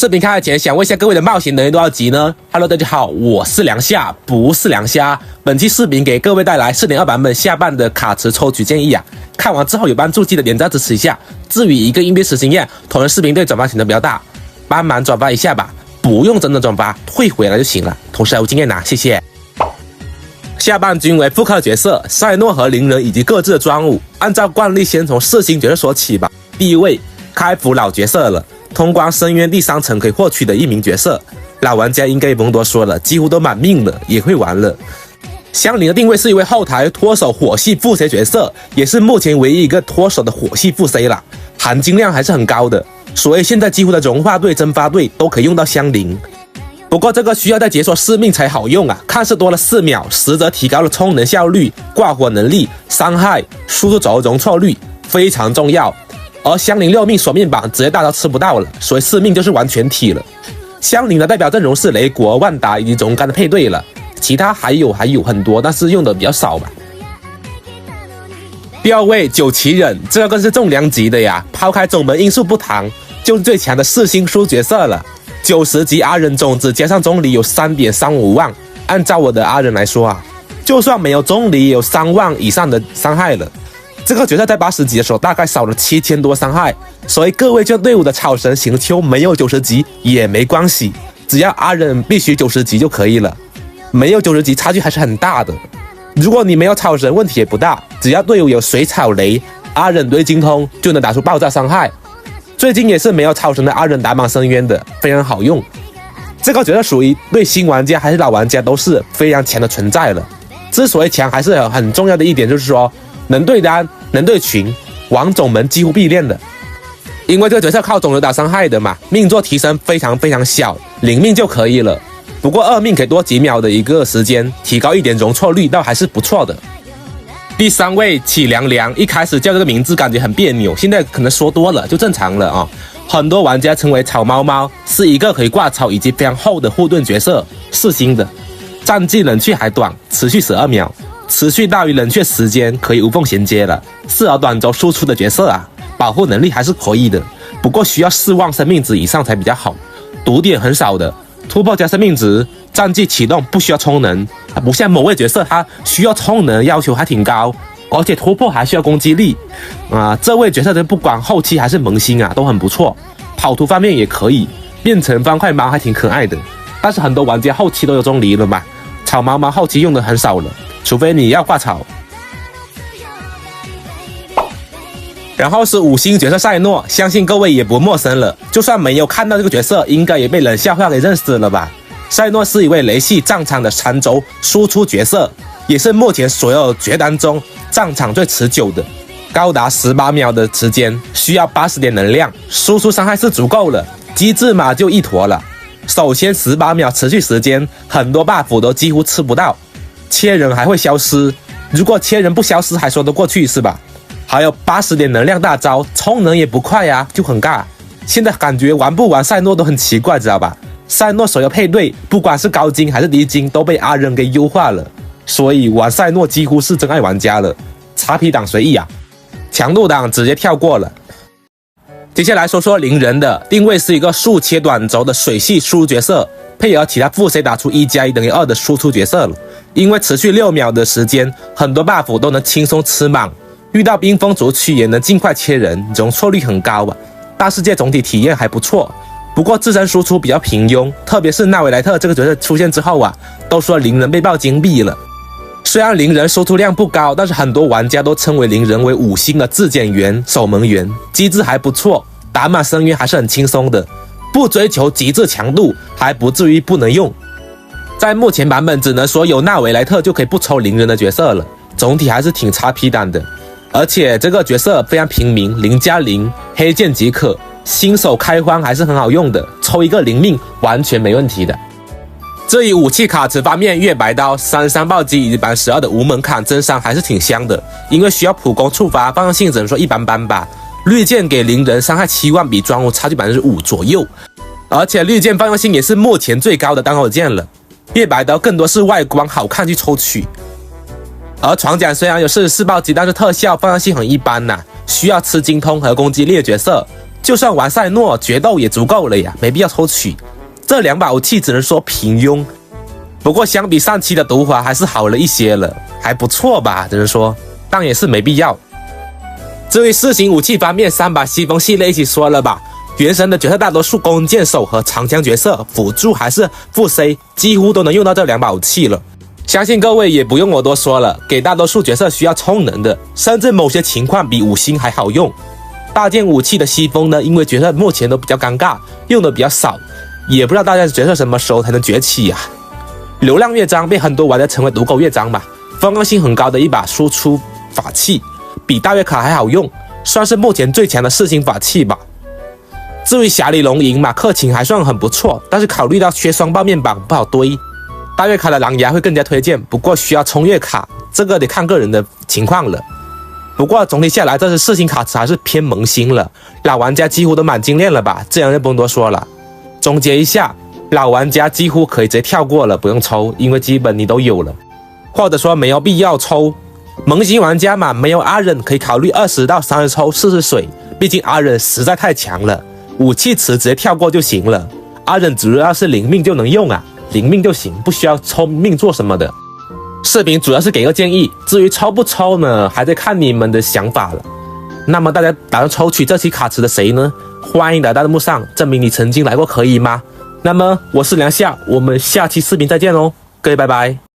视频开始前，想问一下各位的冒险能力多少级呢 ？Hello， 大家好，我是梁夏，不是梁虾。本期视频给各位带来 4.2 版本下半的卡池抽取建议啊。看完之后有帮助，记得点赞支持一下。至于一个硬币实心验，同人视频对转发显得比较大，帮忙转发一下吧，不用真的转发，退回来就行了。同时还有经验拿，谢谢。下半均为复刻角色，赛诺和灵人以及各自的专武。按照惯例，先从4星角色说起吧。第一位，开服老角色了。通关深渊第3层可以获取的一名角色，老玩家应该不用多说了，几乎都满命了，也会玩了。香菱的定位是一位后台脱手火系副 C 角色，也是目前唯一一个脱手的火系副 C 啦，含金量还是很高的，所以现在几乎的融化队、蒸发队都可以用到香菱。不过这个需要在解锁4命才好用啊，看似多了4秒，实则提高了充能效率、挂火能力、伤害、输出轴容错率，非常重要。而香菱6命锁面板直接大招吃不到了，所以4命就是完全体了。香菱的代表阵容是雷国、万达以及总干的配对了，其他还有很多，但是用的比较少吧。第2位九旗忍，这个更是重量级的呀，抛开总门因素不谈，就是最强的4星书角色了。90级阿忍种子加上中离有 3.35 万，按照我的阿忍来说啊，就算没有中离也有3万以上的伤害了。这个角色在80级的时候大概少了7000多伤害，所以各位这队伍的草神行秋没有90级也没关系，只要阿忍必须90级就可以了，没有90级差距还是很大的。如果你没有草神问题也不大，只要队伍有水草雷，阿忍对精通就能打出爆炸伤害。最近也是没有草神的阿忍打满深渊的，非常好用。这个角色属于对新玩家还是老玩家都是非常强的存在了。之所以强，还是很重要的一点就是说能对单能对群，玩总门几乎必练的。因为这个角色靠总流打伤害的嘛，命座提升非常小，0命就可以了。不过2命可以多几秒的一个时间，提高一点容错率倒还是不错的。第3位启凉凉，一开始叫这个名字感觉很别扭，现在可能说多了就正常了啊。很多玩家称为草猫猫，是一个可以挂草以及非常厚的护盾角色，4星的，战绩冷却还短，持续12秒。持续大于冷却时间可以无缝衔接了，适合短轴输出的角色啊，保护能力还是可以的，不过需要4万生命值以上才比较好，毒点很少的，突破加生命值，战绩启动不需要充能，不像某位角色他需要充能要求还挺高，而且突破还需要攻击力这位角色的不管后期还是萌新啊都很不错，跑图方面也可以，变成方块猫还挺可爱的，但是很多玩家后期都有中离了嘛，草猫猫后期用的很少了，除非你要挂草。然后是5星角色赛诺，相信各位也不陌生了，就算没有看到这个角色，应该也被冷笑话给认识了吧。赛诺是一位雷系战场的长轴输出角色，也是目前所有角当中战场最持久的，高达18秒的时间，需要80点能量，输出伤害是足够了，机制嘛就一坨了。首先18秒持续时间，很多 buff 都几乎吃不到，切人还会消失，如果切人不消失还说得过去是吧？还有80点能量大招，充能也不快啊，就很尬。现在感觉玩不玩赛诺都很奇怪，知道吧？赛诺所有配对，不管是高金还是低金，都被阿忍给优化了，所以玩赛诺几乎是真爱玩家了。叉 P 档随意啊，强度档直接跳过了。接下来说说灵人的定位是一个速切短轴的水系输出角色，配合其他副 C 打出1+1等于2的输出角色了。因为持续6秒的时间，很多 buff 都能轻松吃满，遇到冰封族区也能尽快切人，容错率很高啊。大世界总体体验还不错，不过自身输出比较平庸，特别是纳维莱特这个角色出现之后啊，都说灵人被爆金币了。虽然灵人输出量不高，但是很多玩家都称为灵人为5星的自检员、守门员，机制还不错，打满深渊还是很轻松的，不追求极致强度，还不至于不能用。在目前版本只能说有纳维莱特就可以不抽灵人的角色了，总体还是挺叉 P 档的。而且这个角色非常平民，0+0黑剑即可，新手开荒还是很好用的，抽一个0命完全没问题的。至于武器卡池方面，月白刀、33暴击以及12的无门槛增伤还是挺香的，因为需要普攻触发，方向性只能说一般般吧。绿箭给灵人伤害7万，比专武差距 5% 左右，而且绿箭方向性也是目前最高的单口剑了。月白刀更多是外观好看去抽取。而船桨虽然有44暴击，但是特效方向性很一般需要吃精通和攻击力的角色，就算玩赛诺决斗也足够了呀，没必要抽取。这2把武器只能说平庸，不过相比上期的毒华还是好了一些了，还不错吧，只能说，但也是没必要。至于4型武器方面，3把西风系列一起说了吧。原神的角色大多数弓箭手和长枪角色辅助还是副 C 几乎都能用到这2把武器了，相信各位也不用我多说了，给大多数角色需要充能的，甚至某些情况比5星还好用。大件武器的西风呢，因为角色目前都比较尴尬，用的比较少，也不知道大家角色什么时候才能崛起呀。流浪乐章被很多玩家称为毒狗乐章吧，风格性很高的一把输出法器，比大月卡还好用，算是目前最强的4星法器吧。至于侠里龙吟马克勤还算很不错，但是考虑到缺双爆面榜不好堆，大月卡的狼牙会更加推荐，不过需要充月卡，这个得看个人的情况了。不过总体下来，这是4星卡池还是偏萌新了，老玩家几乎都满精炼了吧，这样就不用多说了。总结一下，老玩家几乎可以直接跳过了，不用抽，因为基本你都有了，或者说没有必要抽。萌新玩家嘛，没有阿忍可以考虑20到30抽试试水，毕竟阿忍实在太强了。武器池直接跳过就行了，阿忍主要是灵命就能用啊，灵命就行，不需要抽命做什么的。视频主要是给个建议，至于抽不抽呢，还得看你们的想法了。那么大家打算抽取这期卡池的谁呢？欢迎来到弹幕上证明你曾经来过，可以吗？那么我是梁夏，我们下期视频再见喽，各位拜拜。